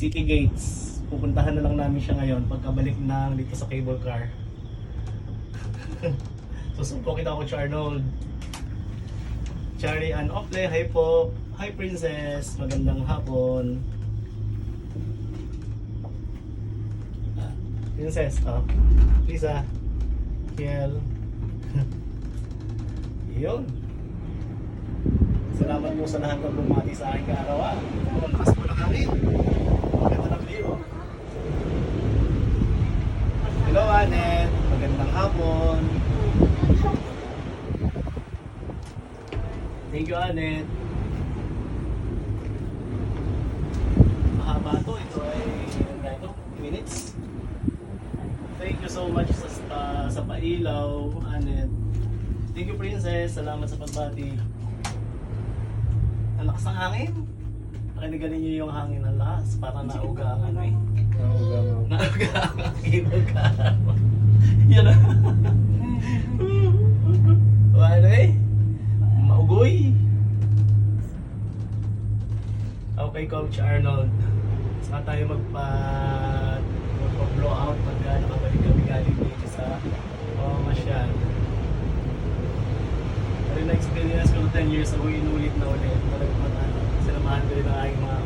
City Gates. Pupuntahan na lang namin siya ngayon pagkabalik na dito sa cable car. Susumpok kita ako, Charnold. Charlie and Ople, hi po. Hi Princess, magandang hapon. Princess, oh. Lisa. Kiel. Yun. Salamat po sa lahat ng bumati sa aking kaarawan. Malakas po na kami. Maganda ng view. Hello, Anet. Magandang hapon. Thank you, Anet. Mahaba to. Ito ay 2 minutes. Thank you so much sa pailaw, Anet. Thank you, Princess. Salamat sa pagbati. Ang lakas ng hangin. Pakiniganin niyo yung hangin ng lakas. Para nauga ang ano eh. Nauga ang cable car. Yan na. Ano eh? Maugoy. Okay, Coach Arnold. Saka tayo magpa-blow out pag nakabalik kami galing dito sa Masyal. Pero na-experience ko 10 years ago, inulit na ulit. Talagang sinamahan ko rin ang aking mga